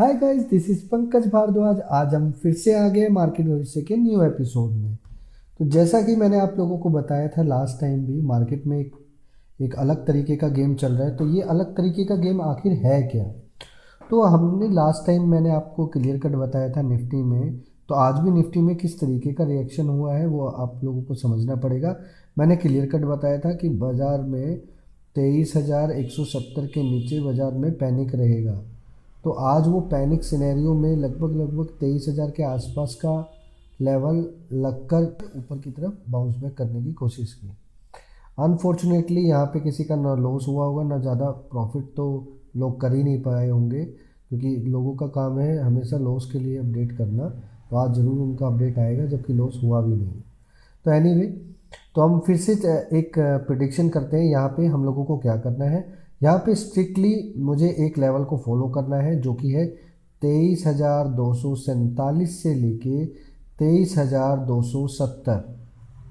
Hi guys, this is Pankaj Bhardwaj. आज हम फिर से आ गए मार्केट भविष्य के न्यू एपिसोड में। तो जैसा कि मैंने आप लोगों को बताया था लास्ट टाइम भी, मार्केट में एक अलग तरीके का गेम चल रहा है। तो ये अलग तरीके का गेम आखिर है क्या? तो हमने लास्ट टाइम मैंने आपको क्लियर कट बताया था निफ्टी में। तो आज भी निफ्टी में किस तरीके का रिएक्शन हुआ है वो आप लोगों को समझना पड़ेगा। मैंने क्लियर कट बताया था कि बाज़ार में 23,170 के नीचे बाज़ार में पैनिक रहेगा। तो आज वो पैनिक सिनेरियो में लगभग लगभग 23,000 के आसपास का लेवल लगकर ऊपर की तरफ बाउंस बैक करने की कोशिश की। अनफॉर्चुनेटली यहाँ पे किसी का ना लॉस हुआ होगा ना ज़्यादा प्रॉफिट, तो लोग कर ही नहीं पाए होंगे, क्योंकि लोगों का काम है हमेशा लॉस के लिए अपडेट करना। तो आज ज़रूर उनका अपडेट आएगा, जबकि लॉस हुआ भी नहीं। तो एनीवे, तो हम फिर से एक प्रिडिक्शन करते हैं। यहाँ पे हम लोगों को क्या करना है, यहाँ पे स्ट्रिक्टली मुझे एक लेवल को फॉलो करना है, जो कि है 23,247 से लेके 23,270।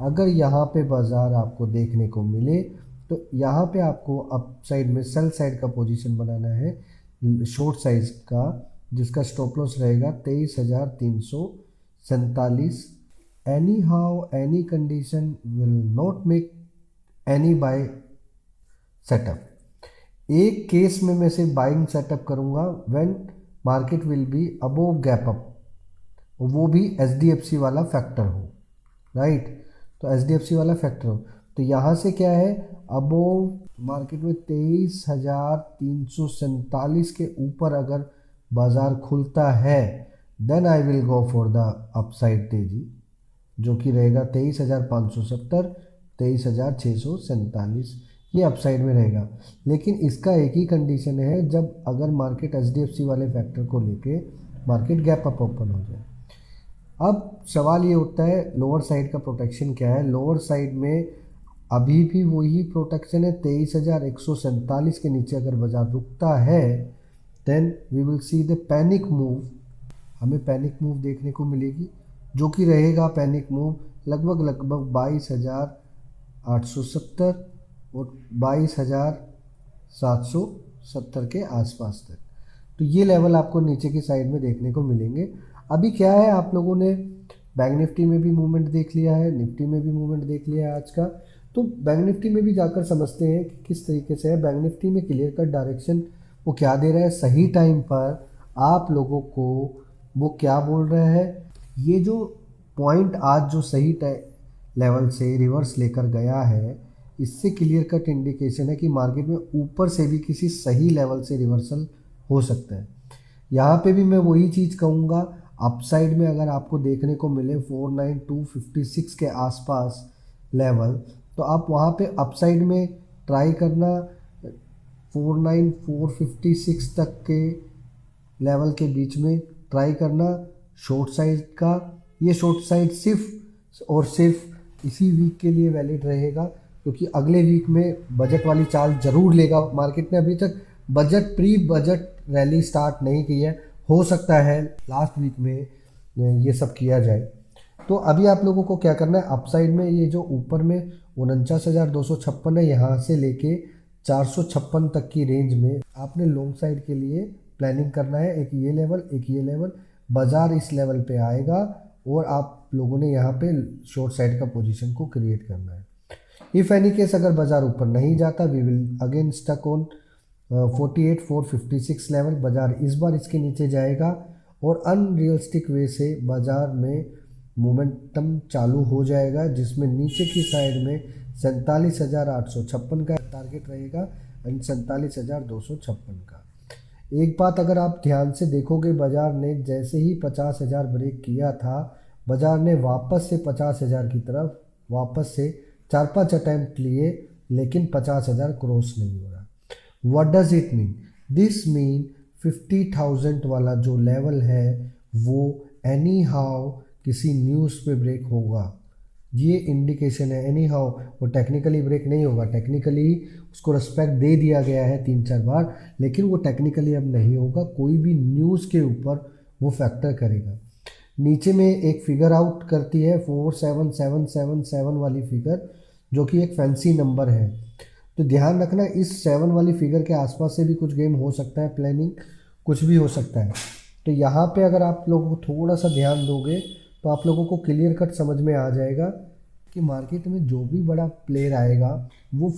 अगर यहाँ पे बाज़ार आपको देखने को मिले तो यहाँ पे आपको अप साइड में सेल साइड का पोजीशन बनाना है, शॉर्ट साइज का, जिसका स्टॉप लॉस रहेगा 23,347। Anyhow any condition will not make any buy setup. एक केस में मैं सिर्फ बाइंग सेटअप करूंगा when market will be above gap up, वो भी एचडीएफसी वाला फैक्टर हो, राइट। तो एचडीएफसी वाला फैक्टर हो, तो यहाँ से क्या है, अबोव मार्केट में 23,347 के ऊपर अगर बाजार खुलता है, then I will go for the upside तेजी, जो कि रहेगा 23,570, 23,647, ये अपसाइड में रहेगा। लेकिन इसका एक ही कंडीशन है, जब अगर मार्केट एचडीएफसी वाले फैक्टर को लेके मार्केट गैप अप ओपन हो जाए। अब सवाल ये उठता है लोअर साइड का प्रोटेक्शन क्या है। लोअर साइड में अभी भी वही प्रोटेक्शन है, 23,147 के नीचे अगर बाजार रुकता है, then we will see the panic move. हमें पैनिक मूव देखने को मिलेगी, जो कि रहेगा पैनिक मूव लगभग लगभग 22,870 और 22,770 के आसपास तक। तो ये लेवल आपको नीचे की साइड में देखने को मिलेंगे। अभी क्या है, आप लोगों ने बैंक निफ्टी में भी मूवमेंट देख लिया है, निफ्टी में भी मूवमेंट देख लिया है आज का। तो बैंक निफ्टी में भी जाकर समझते हैं कि किस तरीके से है। बैंक निफ्टी में क्लियर कट डायरेक्शन वो क्या दे रहा है, सही टाइम पर आप लोगों को वो क्या बोल रहा है। ये जो पॉइंट आज जो सही लेवल से रिवर्स लेकर गया है, इससे क्लियर कट इंडिकेशन है कि मार्केट में ऊपर से भी किसी सही लेवल से रिवर्सल हो सकता है। यहाँ पे भी मैं वही चीज़ कहूँगा, अपसाइड में अगर आपको देखने को मिले 49,256 के आसपास लेवल, तो आप वहाँ पे अपसाइड में ट्राई करना 49,456 तक के लेवल के बीच में ट्राई करना शॉर्ट साइज का। ये शॉर्ट साइज सिर्फ और सिर्फ इसी वीक के लिए वैलिड रहेगा, क्योंकि अगले वीक में बजट वाली चाल जरूर लेगा। मार्केट ने अभी तक प्री बजट रैली स्टार्ट नहीं की है, हो सकता है लास्ट वीक में ये सब किया जाए। तो अभी आप लोगों को क्या करना है, अपसाइड में ये जो ऊपर में 49,256 है, यहाँ से लेके 456 तक की रेंज में आपने लॉन्ग साइड के लिए प्लानिंग करना है। एक ये लेवल, एक ये लेवल, बाजार इस लेवल पे आएगा और आप लोगों ने यहाँ पे शॉर्ट साइड का पोजीशन को क्रिएट करना है। इफ़ एनी केस अगर बाजार ऊपर नहीं जाता, we will again stuck on 48,456 level. बाजार इस बार इसके नीचे जाएगा और अनरियलिस्टिक वे से बाजार में मोमेंटम चालू हो जाएगा, जिसमें नीचे की साइड में 47,856 का टारगेट रहेगा एंड 47,256 का। एक बात अगर आप ध्यान से देखोगे, बाजार ने जैसे ही 50,000 ब्रेक किया था, बाजार ने वापस से 50,000 की तरफ वापस से 4-5 अटैम्प्ट लिए, लेकिन 50,000 क्रॉस नहीं हो रहा। What does it mean? This mean 50,000 वाला जो लेवल है वो एनी हाउ किसी न्यूज़ पे ब्रेक होगा, ये इंडिकेशन है। एनी हाउ वो टेक्निकली ब्रेक नहीं होगा, टेक्निकली उसको रिस्पेक्ट दे दिया गया है 3-4 बार, लेकिन वो टेक्निकली अब नहीं होगा। कोई भी न्यूज़ के ऊपर वो फैक्टर करेगा। नीचे में एक फिगर आउट करती है 47777 वाली फिगर, जो कि एक फैंसी नंबर है। तो ध्यान रखना, इस 7 वाली फिगर के आसपास से भी कुछ गेम हो सकता है, प्लानिंग कुछ भी हो सकता है। तो यहाँ पे अगर आप लोगों को थोड़ा सा ध्यान दोगे तो आप लोगों को क्लियर कट समझ में आ जाएगा कि मार्केट में जो भी बड़ा प्लेयर आएगा वो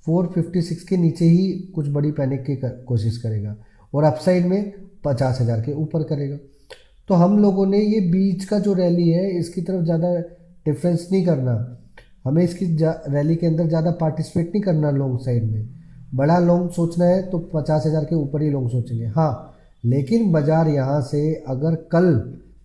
456 के नीचे ही कुछ बड़ी पैनिक की कोशिश करेगा और अपसाइड में 50,000 के ऊपर करेगा। तो हम लोगों ने ये बीच का जो रैली है इसकी तरफ ज़्यादा डिफरेंस नहीं करना, हमें इसकी रैली के अंदर ज़्यादा पार्टिसिपेट नहीं करना। लॉन्ग साइड में बड़ा लॉन्ग सोचना है तो 50,000 के ऊपर ही लॉन्ग सोचेंगे। हाँ, लेकिन बाजार यहाँ से अगर कल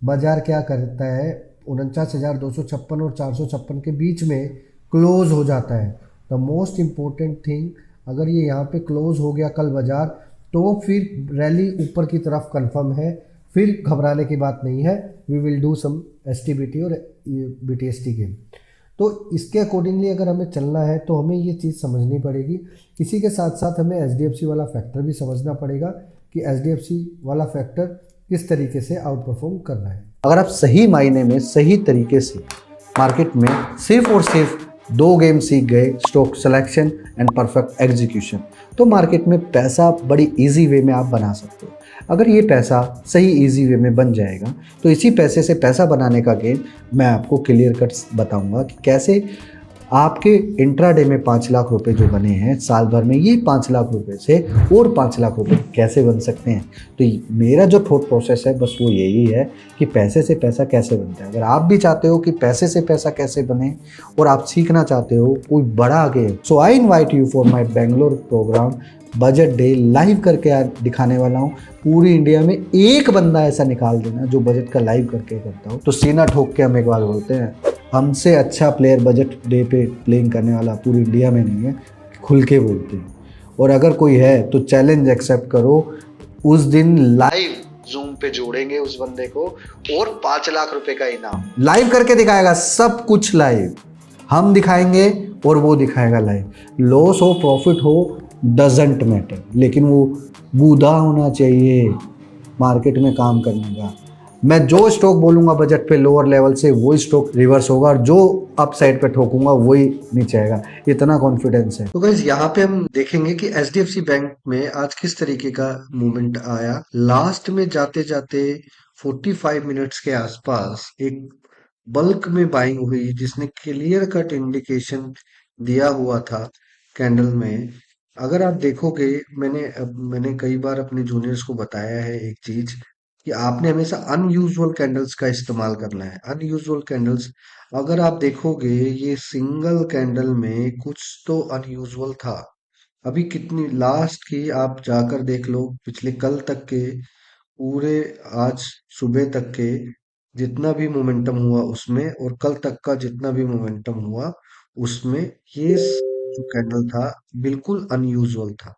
बाजार क्या करता है 49,256 और 456 के बीच में क्लोज हो जाता है, द मोस्ट इम्पोर्टेंट थिंग, अगर ये यहाँ पे क्लोज हो गया कल बाजार तो फिर रैली ऊपर की तरफ कंफर्म है, फिर घबराने की बात नहीं है। We will do some STBT और BTST गेम। तो इसके अकॉर्डिंगली अगर हमें चलना है तो हमें ये चीज़ समझनी पड़ेगी। इसी के साथ साथ हमें HDFC वाला फैक्टर भी समझना पड़ेगा कि HDFC वाला फैक्टर किस तरीके से आउट परफॉर्म कर रहा है। अगर आप सही मायने में सही तरीके से मार्केट में सिर्फ और सिर्फ 2 गेम सीख गए, stock selection and perfect execution, तो मार्केट में पैसा बड़ी इजी वे में आप बना सकते हो। अगर ये पैसा सही इजी वे में बन जाएगा तो इसी पैसे से पैसा बनाने का गेम मैं आपको क्लियर कट बताऊंगा कि कैसे आपके इंट्राडे में 5 लाख रुपए जो बने हैं साल भर में, ये 5 लाख रुपए से और 5 लाख रुपए कैसे बन सकते हैं। तो मेरा जो थॉट प्रोसेस है बस वो यही है कि पैसे से पैसा कैसे बनता है। अगर आप भी चाहते हो कि पैसे से पैसा कैसे बने और आप सीखना चाहते हो कोई बड़ा game, so I invite you for my Bangalore program budget day. Live करके दिखाने वाला हूँ। पूरी इंडिया में एक बंदा ऐसा निकाल देना जो बजट का लाइव करके करता हो। तो सीना ठोक के हम एक बार बोलते हैं, हमसे अच्छा प्लेयर बजट डे पे प्लेइंग करने वाला पूरी इंडिया में नहीं है, खुल के बोलते हैं। और अगर कोई है तो चैलेंज एक्सेप्ट करो। उस दिन लाइव जूम पे जोड़ेंगे उस बंदे को और 5 लाख रुपए का इनाम लाइव करके दिखाएगा। सब कुछ लाइव हम दिखाएंगे और वो दिखाएगा लाइव। लॉस हो प्रॉफिट हो डजंट मैटर, लेकिन वो बूढ़ा होना चाहिए मार्केट में काम करने का। मैं जो स्टॉक बोलूंगा बजट पे लोअर लेवल से वही स्टॉक रिवर्स होगा और जो अप साइड पे ठोकूंगा वही नीचे आएगा, इतना कॉन्फिडेंस है। तो गाइस यहाँ पे हम देखेंगे कि HDFC बैंक में आज किस तरीके का मूवमेंट आया। लास्ट में जाते जाते 45 मिनट्स के आसपास एक बल्क में बाइंग हुई जिसने क्लियर कट इंडिकेशन दिया हुआ था कैंडल में। अगर आप देखोगे, मैंने कई बार अपने जूनियर्स को बताया है एक चीज कि आपने हमेशा अनयूजुअल कैंडल्स का इस्तेमाल करना है। अनयूजुअल कैंडल्स, अगर आप देखोगे ये सिंगल कैंडल में कुछ तो अनयूजुअल था। अभी कितनी लास्ट की आप जाकर देख लो, पिछले कल तक के पूरे आज सुबह तक के जितना भी मोमेंटम हुआ उसमें और कल तक का जितना भी मोमेंटम हुआ उसमें, ये जो कैंडल था बिल्कुल अनयूजुअल था।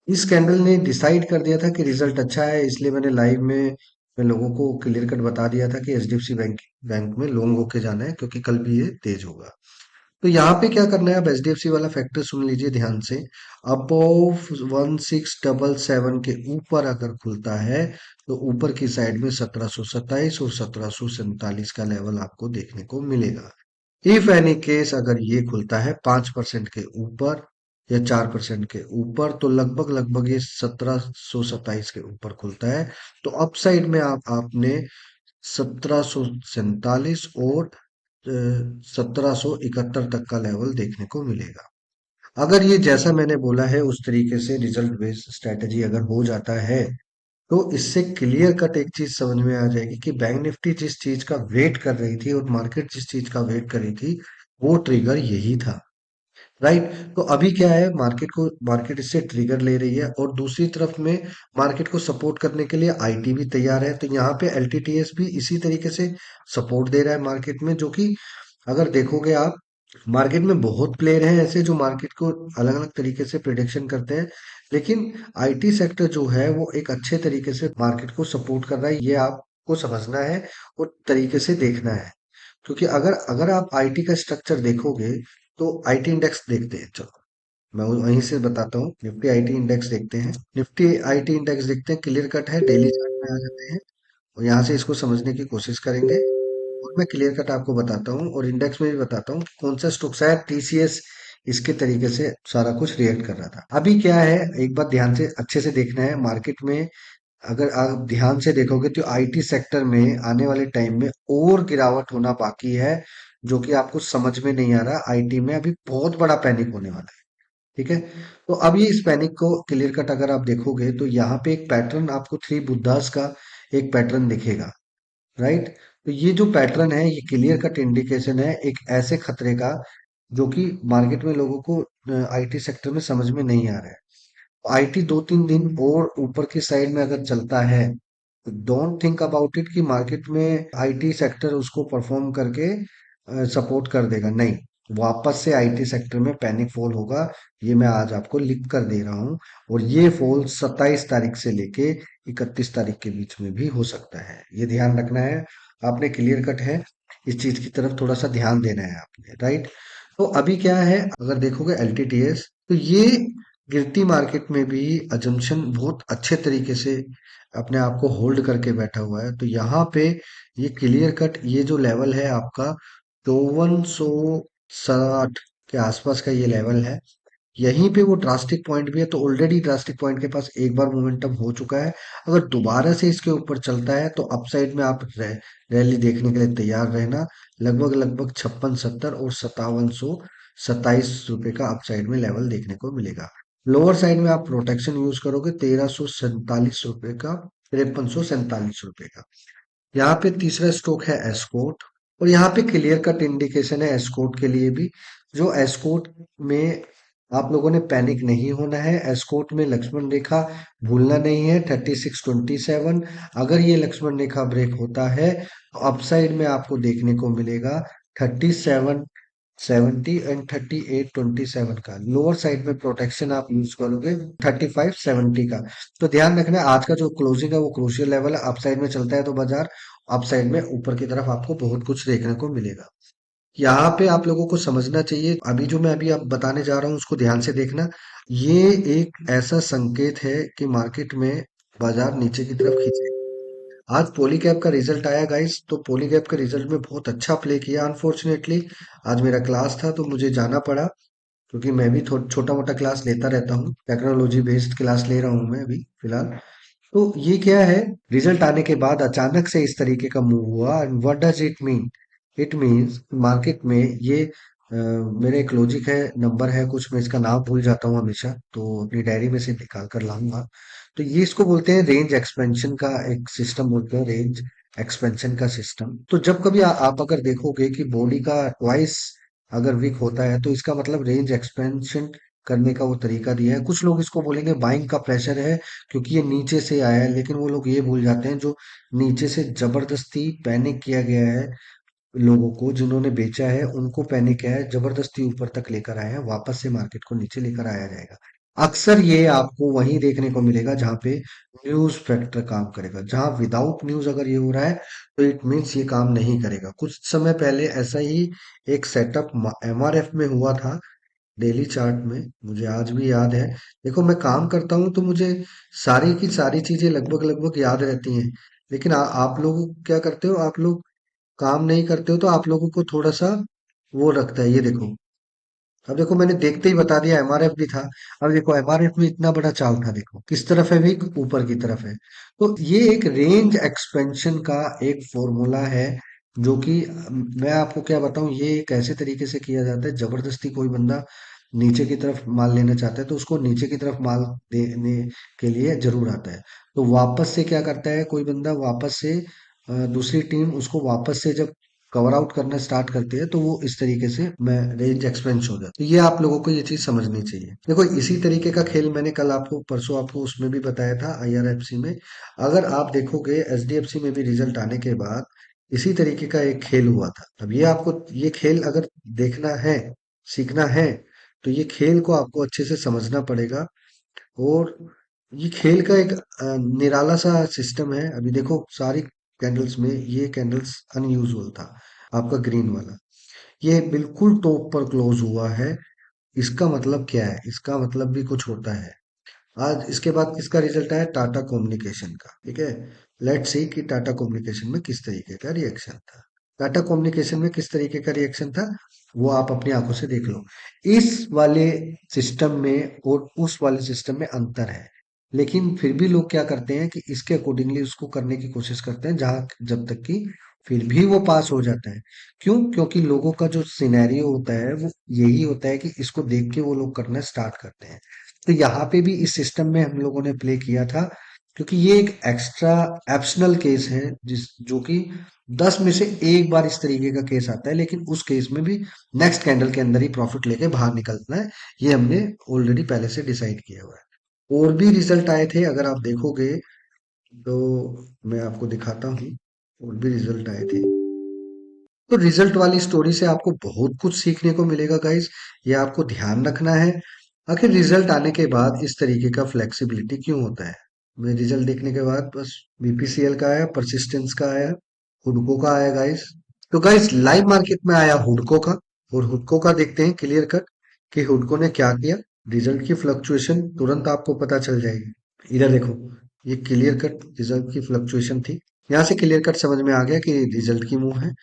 इस कैंडल ने डिसाइड कर दिया था कि रिजल्ट अच्छा है, इसलिए मैंने लाइव में मैं लोगों को क्लियर कट बता दिया था कि HDFC बैंक में लॉन्ग होके जाना है क्योंकि कल भी ये तेज होगा। तो यहाँ पे क्या करना है, अब HDFC वाला फैक्टर सुन लीजिए ध्यान से। अबोव 1677 के ऊपर अगर खुलता है तो ऊपर की साइड में 1727 और 1747 का लेवल आपको देखने को मिलेगा। इफ एनी केस अगर ये खुलता है 5% के ऊपर या 4% के ऊपर तो लगभग लगभग ये 1727 के ऊपर खुलता है तो अपसाइड में आपने 1747 और 1771 तक का लेवल देखने को मिलेगा। अगर ये जैसा मैंने बोला है उस तरीके से रिजल्ट बेस्ड स्ट्रेटजी अगर हो जाता है तो इससे क्लियर कट एक चीज समझ में आ जाएगी कि बैंक निफ्टी जिस चीज का वेट कर रही थी और मार्केट जिस चीज का वेट कर रही थी वो ट्रिगर यही था। राइट। तो अभी क्या है, मार्केट इससे ट्रिगर ले रही है और दूसरी तरफ में मार्केट को सपोर्ट करने के लिए आईटी भी तैयार है। तो यहाँ पे LTTS भी इसी तरीके से सपोर्ट दे रहा है मार्केट में, जो कि अगर देखोगे आप मार्केट में बहुत प्लेयर हैं ऐसे जो मार्केट को अलग अलग तरीके से प्रिडिक्शन करते हैं, लेकिन आईटी सेक्टर जो है वो एक अच्छे तरीके से मार्केट को सपोर्ट कर रहा है। ये आपको समझना है और तरीके से देखना है, क्योंकि अगर अगर आप आईटी का स्ट्रक्चर देखोगे तो आईटी इंडेक्स देखते हैं। चलो मैं वहीं से बताता हूँ, निफ्टी आईटी इंडेक्स देखते हैं। निफ्टी आईटी इंडेक्स देखते हैं, क्लियर कट है, डेली चार्ट में आ जाते हैं और यहाँ से इसको समझने की कोशिश करेंगे और मैं क्लियर कट आपको बताता हूँ और इंडेक्स में भी बताता हूँ कि कौन सा स्टॉक, शायद TCS इसके तरीके से सारा कुछ रिएक्ट कर रहा था। अभी क्या है, एक बात ध्यान से अच्छे से देखना है। मार्केट में अगर आप ध्यान से देखोगे तो आईटी सेक्टर में आने वाले टाइम में और गिरावट होना बाकी है, जो कि आपको समझ में नहीं आ रहा। आईटी में अभी बहुत बड़ा पैनिक होने वाला है। ठीक है। तो अब ये इस पैनिक को क्लियर कट अगर आप देखोगे तो यहाँ पे एक पैटर्न आपको थ्री बुद्धास का एक पैटर्न दिखेगा। राइट। तो ये जो पैटर्न है ये क्लियर कट इंडिकेशन है एक ऐसे खतरे का जो कि मार्केट में लोगों को आईटी सेक्टर में समझ में नहीं आ रहा है। आईटी 2-3 दिन और ऊपर की साइड में अगर चलता है तो डोंट थिंक अबाउट इट कि मार्केट में आईटी सेक्टर उसको परफॉर्म करके सपोर्ट कर देगा। नहीं, वापस से आईटी सेक्टर में पैनिक फॉल होगा। ये मैं आज आपको लिख कर दे रहा हूँ। और ये फॉल 27 तारीख से लेके 31 तारीख के बीच में भी हो सकता है। ये ध्यान रखना है। आपने क्लियर कट है, इस चीज की तरफ थोड़ा सा ध्यान देना है आपने। राइट। तो अभी क्या है, अगर देखोगे एलटीटीएस तो ये गिरती मार्केट में भी अजम्पशन बहुत अच्छे तरीके से अपने आप को होल्ड करके बैठा हुआ है। तो यहाँ पे ये क्लियर कट ये जो लेवल है आपका 5460 के आसपास का ये लेवल है। यहीं पे वो ड्रास्टिक पॉइंट भी है। तो ऑलरेडी ड्रास्टिक पॉइंट के पास एक बार मोमेंटम हो चुका है। अगर दोबारा से इसके ऊपर चलता है तो अपसाइड में आप रैली देखने के लिए तैयार रहना। लगभग लगभग 5670 और 5727 रुपए का अपसाइड में लेवल देखने को मिलेगा। लोअर साइड में आप प्रोटेक्शन यूज करोगे 1347 रुपए का, 5347 रुपए का। यहाँ पे तीसरा स्ट्रोक है एस्कॉर्ट। और यहाँ पे क्लियर कट इंडिकेशन है एस्कॉर्ट के लिए भी। जो एस्कॉर्ट में आप लोगों ने पैनिक नहीं होना है। एस्कॉर्ट में लक्ष्मण रेखा भूलना नहीं है 3627। अगर ये लक्ष्मण रेखा ब्रेक होता है तो अपसाइड में आपको देखने को मिलेगा 3770 एंड 3827 का। लोअर साइड में प्रोटेक्शन आप यूज करोगे 3570 का। तो ध्यान रखना आज का जो क्लोजिंग है वो क्रूशियल लेवल है। अपसाइड में चलता है तो बाजार अपसाइड में ऊपर की तरफ आपको बहुत कुछ देखने को मिलेगा। यहाँ पे आप लोगों को समझना चाहिए, अभी जो मैं अभी आप बताने जा रहा हूँ उसको ध्यान से देखना। ये एक ऐसा संकेत है कि मार्केट में बाजार नीचे की तरफ खींचे। आज पॉलीकैब का रिजल्ट आया गाइस। तो पॉलीकैब के रिजल्ट में बहुत अच्छा प्ले किया। अनफॉर्चुनेटली आज मेरा क्लास था तो मुझे जाना पड़ा, क्योंकि मैं भी छोटा मोटा क्लास लेता रहता हूँ। टेक्नोलॉजी बेस्ड क्लास ले रहा हूँ मैं अभी फिलहाल। तो ये क्या है, रिजल्ट आने के बाद अचानक से इस तरीके का मूव हुआ। And what does it mean? It means market में ये मेरे एक लॉजिक है, नंबर है कुछ, मैं इसका नाम भूल जाता हूँ हमेशा, तो अपनी डायरी में से निकाल कर लाऊंगा। तो ये इसको बोलते हैं रेंज एक्सपेंशन का एक सिस्टम, बोलते हैं रेंज एक्सपेंशन का सिस्टम। तो जब कभी आप अगर देखोगे कि बॉडी का ट्वाइस अगर वीक होता है तो इसका मतलब रेंज एक्सपेंशन करने का वो तरीका दिया है। कुछ लोग इसको बोलेंगे बाइंग का प्रेशर है, क्योंकि ये नीचे से आया है। लेकिन वो लोग ये भूल जाते हैं जो नीचे से जबरदस्ती पैनिक किया गया है, लोगों को जिन्होंने बेचा है उनको पैनिक है, जबरदस्ती ऊपर तक लेकर आए हैं, वापस से मार्केट को नीचे लेकर आया जाएगा। अक्सर ये आपको वहीं देखने को मिलेगा जहां पे न्यूज फैक्टर काम करेगा। जहां विदाउट न्यूज अगर ये हो रहा है तो इट मीन्स ये काम नहीं करेगा। कुछ समय पहले ऐसा ही एक सेटअप एमआरएफ में हुआ था, डेली चार्ट में, मुझे आज भी याद है। देखो मैं काम करता हूँ तो मुझे सारी की सारी चीजें लगभग लगभग याद रहती हैं। लेकिन आप लोग क्या करते हो, आप लोग काम नहीं करते हो तो आप लोगों को थोड़ा सा वो रखता है। ये देखो, अब देखो मैंने देखते ही बता दिया एमआरएफ भी था। अब देखो एमआरएफ में इतना बड़ा चाल था, देखो किस तरफ है, भी ऊपर की तरफ है। तो ये एक रेंज एक्सपेंशन का एक फॉर्मूला है, जो कि मैं आपको क्या बताऊं, ये एक ऐसे तरीके से किया जाता है। जबरदस्ती कोई बंदा नीचे की तरफ माल लेना चाहता है तो उसको नीचे की तरफ माल देने के लिए जरूर आता है। तो वापस से क्या करता है कोई बंदा, वापस से दूसरी टीम उसको वापस से जब कवर आउट करना स्टार्ट करती है तो वो इस तरीके से मैं रेंज एक्सपेंस हो जाता है। तो ये आप लोगों को ये चीज समझनी चाहिए। देखो इसी तरीके का खेल मैंने कल आपको, परसों आपको उसमें भी बताया था आईआरएफसी में। अगर आप देखोगे एचडीएफसी में भी रिजल्ट आने के बाद इसी तरीके का एक खेल हुआ था। अब ये आपको ये खेल अगर देखना है, सीखना है, तो ये खेल को आपको अच्छे से समझना पड़ेगा। और ये खेल का एक निराला सा सिस्टम है। अभी देखो सारी कैंडल्स में ये कैंडल्स अनयूजुअल था, आपका ग्रीन वाला ये बिल्कुल टॉप पर क्लोज हुआ है। इसका मतलब क्या है, इसका मतलब भी कुछ होता है। आज इसके बाद किसका रिजल्ट आया, टाटा कम्युनिकेशन का। ठीक है, लेट्स सी कि टाटा कम्युनिकेशन में किस तरीके का रिएक्शन था। टाटा कम्युनिकेशन में किस तरीके का रिएक्शन था वो आप अपनी आंखों से देख लो। इस वाले सिस्टम में और उस वाले सिस्टम में अंतर है। लेकिन फिर भी लोग क्या करते हैं कि इसके अकॉर्डिंगली उसको करने की कोशिश करते हैं, जहां जब तक कि फिर भी वो पास हो जाता है। क्यों? क्योंकि लोगों का जो सिनेरियो होता है वो यही होता है कि इसको देख के वो लोग करना स्टार्ट करते हैं। तो यहाँ पे भी इस सिस्टम में हम लोगों ने प्ले किया था, क्योंकि ये एक एक्स्ट्रा एप्शनल केस है जिस जो कि 10 में से एक बार इस तरीके का केस आता है, लेकिन उस केस में भी नेक्स्ट कैंडल के अंदर ही प्रॉफिट लेके बाहर निकलना है। ये हमने ऑलरेडी पहले से डिसाइड किया हुआ है। और भी रिजल्ट आए थे, अगर आप देखोगे तो मैं आपको दिखाता हूँ। और भी रिजल्ट आए थे। तो रिजल्ट वाली स्टोरी से आपको बहुत कुछ सीखने को मिलेगा गाइस। ये आपको ध्यान रखना है। आखिर रिजल्ट आने के बाद इस तरीके का फ्लेक्सिबिलिटी क्यों होता है? मैं रिजल्ट देखने के बाद बस बीपीसीएल का आया, परसिस्टेंस का आया, हुडको का आया गाइस। तो गाइस लाइव मार्केट में आया हुडको का। और हुडको का देखते हैं क्लियर कट कि हुडको ने क्या किया। रिजल्ट की फ्लक्चुएशन तुरंत आपको पता चल जाएगी। इधर देखो, ये क्लियर कट रिजल्ट की फ्लक्चुएशन थी। यहाँ से क्लियर कट समझ में आ गया कि रिजल्ट की मूव है।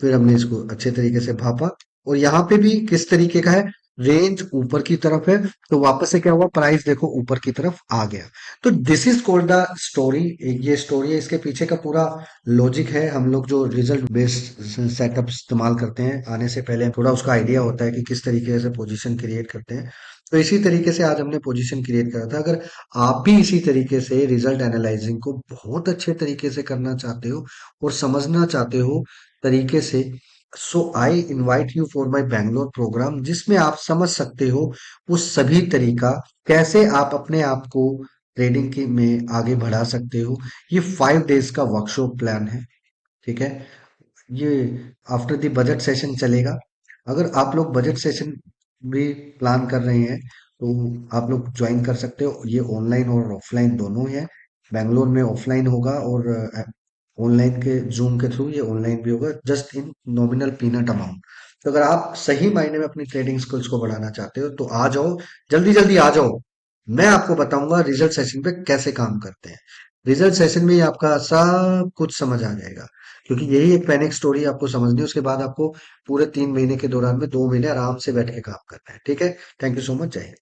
फिर हमने इसको अच्छे तरीके से भापा। और यहाँ पे भी किस तरीके का है, रेंज ऊपर की तरफ है, तो वापस से क्या हुआ, प्राइस देखो ऊपर की तरफ आ गया। तो this is called the story. ये स्टोरी है, इसके पीछे का पूरा लॉजिक है। हम लोग जो रिजल्ट बेस्ड सेटअप इस्तेमाल करते हैं, आने से पहले थोड़ा उसका आइडिया होता है कि किस तरीके से पोजीशन क्रिएट करते हैं। तो इसी तरीके से आज हमने पोजीशन क्रिएट करा था। अगर आप भी इसी तरीके से रिजल्ट एनालाइजिंग को बहुत अच्छे तरीके से करना चाहते हो और समझना चाहते हो तरीके से, so I invite you for my Bangalore programme, जिसमें आप समझ सकते हो वो सभी तरीका, कैसे आप अपने आप को ट्रेडिंग की में आगे बढ़ा सकते हो। ये 5 डेज का वर्कशॉप प्लान है। ठीक है? ये आफ्टर द बजट सेशन चलेगा। अगर आप लोग बजट सेशन भी प्लान कर रहे हैं तो आप लोग ज्वाइन कर सकते हो। ये ऑनलाइन और ऑफलाइन दोनों ही है। बैंगलोर में ऑफलाइन होगा और ऑनलाइन के जूम के थ्रू ये ऑनलाइन भी होगा, just in nominal peanut amount. तो अगर आप सही मायने में अपनी ट्रेडिंग स्किल्स को बढ़ाना चाहते हो तो आ जाओ, जल्दी जल्दी आ जाओ। मैं आपको बताऊंगा रिजल्ट सेशन पे कैसे काम करते हैं। रिजल्ट सेशन में ही आपका सब कुछ समझ आ जाएगा, क्योंकि यही एक पैनिक स्टोरी आपको समझनी है। उसके बाद आपको पूरे 3 महीने के दौरान में 2 महीने आराम से बैठ के काम करना है। ठीक है? Thank you so much. जय हिंद।